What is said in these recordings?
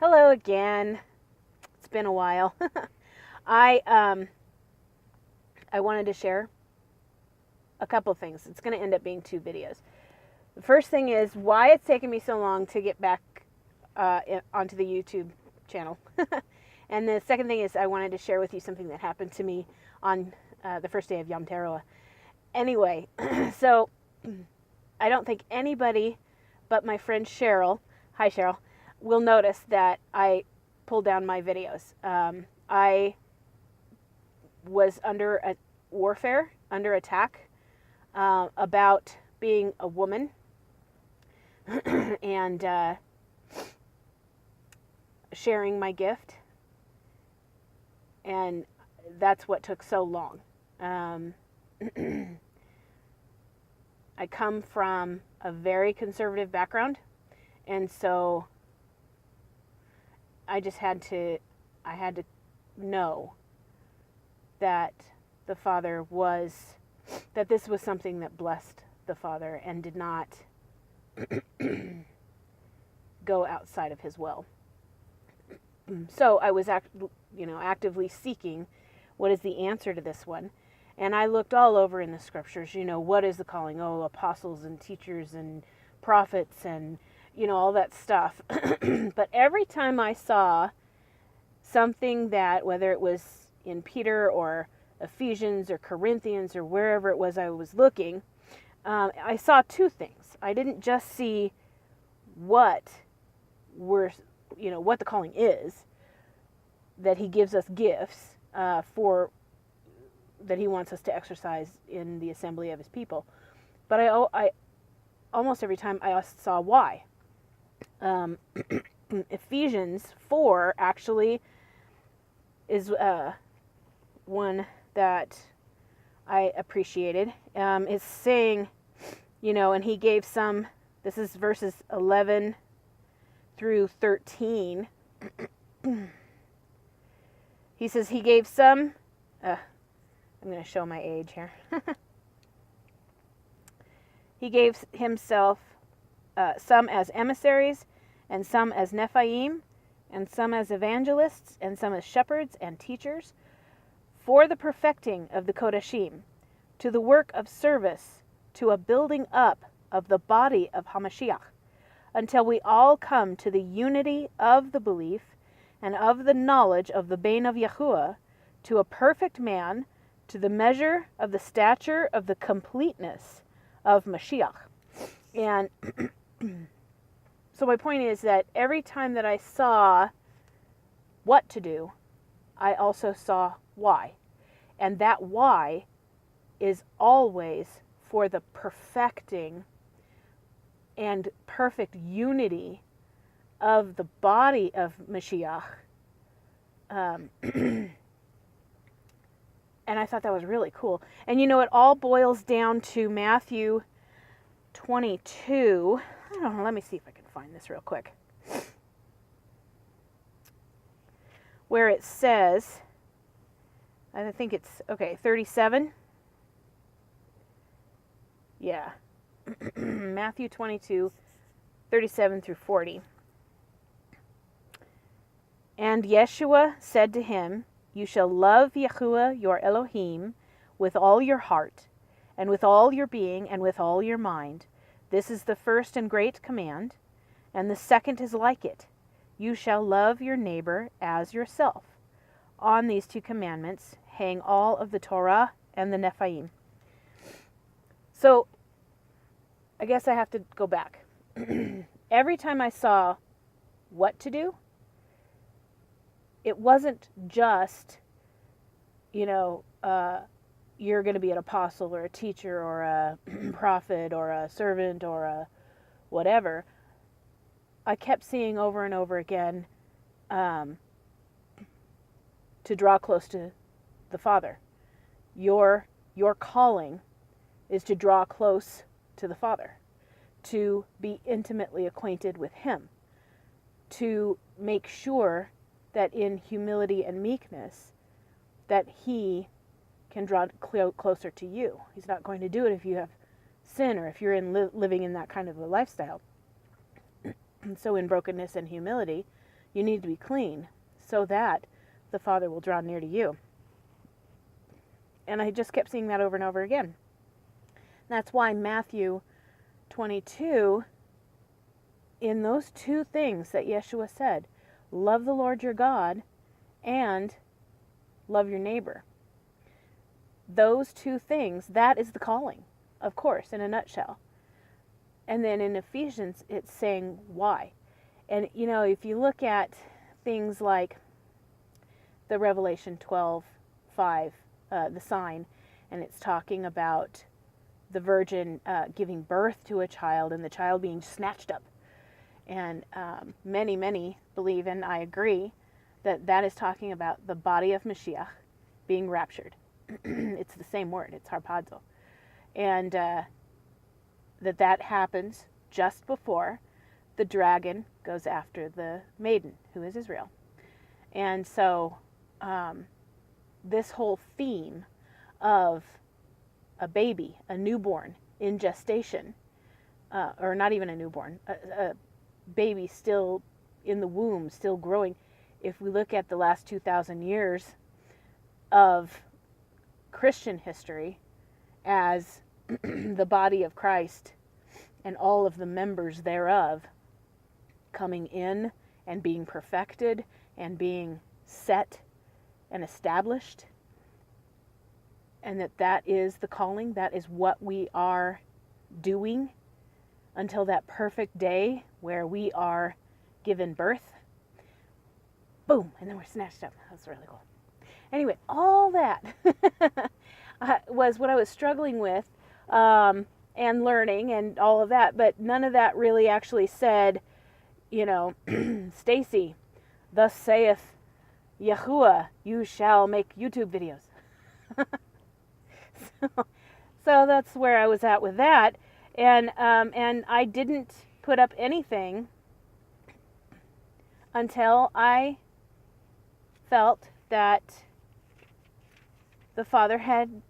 Hello again. It's been a while. I I wanted to share a couple things. It's going to end up being 2 videos. The first thing is why it's taken me so long to get back onto the YouTube channel. And the second thing is I wanted to share with you something that happened to me on the first day of Yom Teruah. Anyway, so I don't think anybody but my friend Cheryl, hi Cheryl, will notice that I pulled down my videos. I was under a warfare, under attack, about being a woman and sharing my gift. And that's what took so long. I come from a very conservative background, and so I had to know that that this was something that blessed the Father and did not go outside of his will. So I was actively seeking what is the answer to this one. And I looked all over in the scriptures, what is the calling? Oh, apostles and teachers and prophets and, all that stuff. But every time I saw something that, whether it was in Peter or Ephesians or Corinthians or wherever it was I was looking, I saw 2 things. I didn't just see what the calling is, that he gives us gifts that he wants us to exercise in the assembly of his people. But I almost every time I saw why. Ephesians 4 actually is one that I appreciated. It's saying, and he gave some, this is verses 11 through 13. He says he gave some, I'm going to show my age here. He gave himself some as emissaries, and some as Nephiim, and some as evangelists, and some as shepherds and teachers, for the perfecting of the Kodashim, to the work of service, to a building up of the body of Hamashiach, until we all come to the unity of the belief and of the knowledge of the Bane of Yahuwah, to a perfect man, to the measure of the stature of the completeness of Mashiach. And so my point is that every time that I saw what to do, I also saw why. And that why is always for the perfecting and perfect unity of the body of Mashiach. And I thought that was really cool. And it all boils down to Matthew 22. I don't know, let me see if I can find this real quick. Where it says, I think it's, 37. Yeah. Matthew 22, 37 through 40. And Yeshua said to him, "You shall love Yahuwah your Elohim with all your heart, and with all your being, and with all your mind. This is the first and great command, and the second is like it. You shall love your neighbor as yourself. On these 2 commandments hang all of the Torah and the Nephiim." So, I guess I have to go back. Every time I saw what to do, it wasn't just, you're going to be an apostle or a teacher or a prophet or a servant or a whatever. I kept seeing over and over again to draw close to the Father. Your calling is to draw close to the Father, to be intimately acquainted with Him, to make sure that in humility and meekness that He can draw closer to you. He's not going to do it if you have sin or if you're living in that kind of a lifestyle. And so in brokenness and humility, You need to be clean so that the Father will draw near to you. And I just kept seeing that over and over again. That's why Matthew 22, in those two things that Yeshua said, love the Lord your God and love your neighbor. Those two things, that is the calling, of course, in a nutshell. And then in Ephesians, it's saying why. And, if you look at things like the Revelation 12:5, the sign, and it's talking about the virgin giving birth to a child and the child being snatched up. And many believe, and I agree, that is talking about the body of Mashiach being raptured. It's the same word. It's harpazo. And that happens just before the dragon goes after the maiden, who is Israel. And so this whole theme of a baby, a newborn in gestation, or not even a newborn, a baby still in the womb, still growing. If we look at the last 2,000 years of Christian history as the body of Christ and all of the members thereof coming in and being perfected and being set and established, and that is the calling, that is what we are doing until that perfect day where we are given birth. Boom, and then we're snatched up. That's really cool. Anyway, all that was what I was struggling with and learning and all of that, but none of that really actually said, Stacy, thus saith Yahuwah, you shall make YouTube videos. So that's where I was at with that, and I didn't put up anything until I felt that the Father had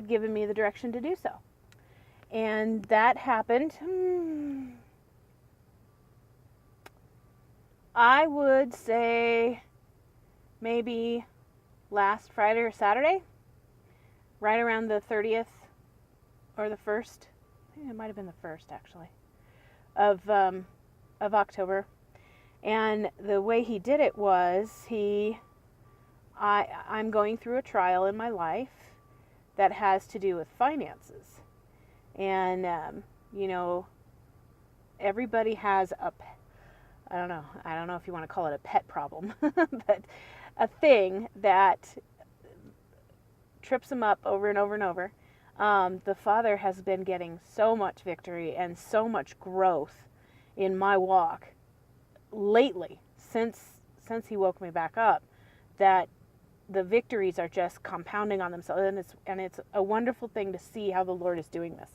given me the direction to do so. And that happened, I would say maybe last Friday or Saturday, right around the 30th or the 1st. I think it might have been the 1st actually of October. And the way he did it was I'm going through a trial in my life that has to do with finances. And, everybody has I don't know if you want to call it a pet problem, but a thing that trips them up over and over and over. The Father has been getting so much victory and so much growth in my walk lately, since he woke me back up, that the victories are just compounding on themselves, and it's a wonderful thing to see how the Lord is doing this.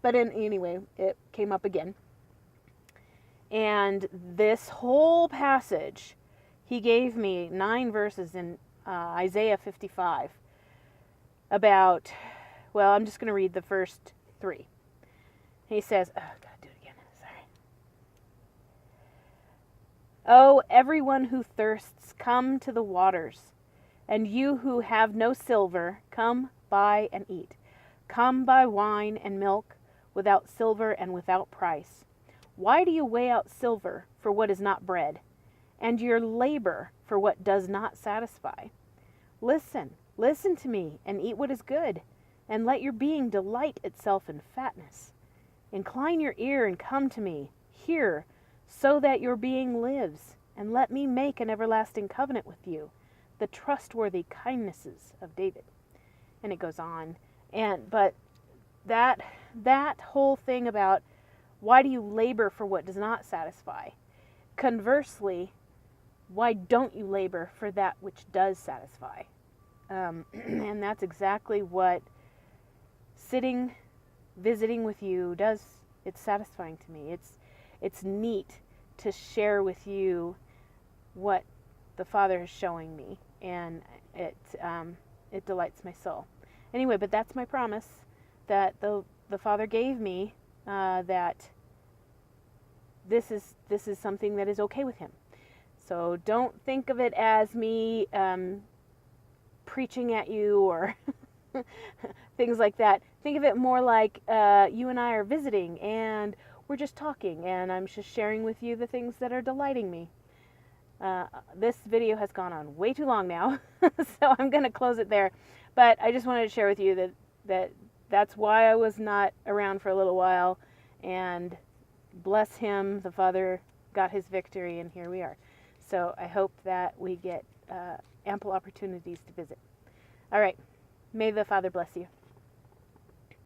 But anyway, it came up again, and this whole passage, he gave me 9 verses in Isaiah 55 about, well, I'm just going to read the first 3. He says, oh, God, do it again. Sorry. Oh, everyone who thirsts, come to the waters. And you who have no silver, come buy and eat. Come buy wine and milk without silver and without price. Why do you weigh out silver for what is not bread, and your labor for what does not satisfy? Listen to me, and eat what is good, and let your being delight itself in fatness. Incline your ear and come to me. Hear, so that your being lives, and let me make an everlasting covenant with you, the trustworthy kindnesses of David. And it goes on. But that whole thing about why do you labor for what does not satisfy? Conversely, why don't you labor for that which does satisfy? And that's exactly what visiting with you does. It's satisfying to me. It's neat to share with you what the Father is showing me, and it delights my soul. Anyway, but that's my promise that the Father gave me, that this is something that is okay with him. So don't think of it as me preaching at you or things like that. Think of it more like you and I are visiting and we're just talking and I'm just sharing with you the things that are delighting me. This video has gone on way too long now, so I'm going to close it there. But I just wanted to share with you that's why I was not around for a little while, and bless him, the Father got his victory, and here we are. So I hope that we get ample opportunities to visit. All right. May the Father bless you.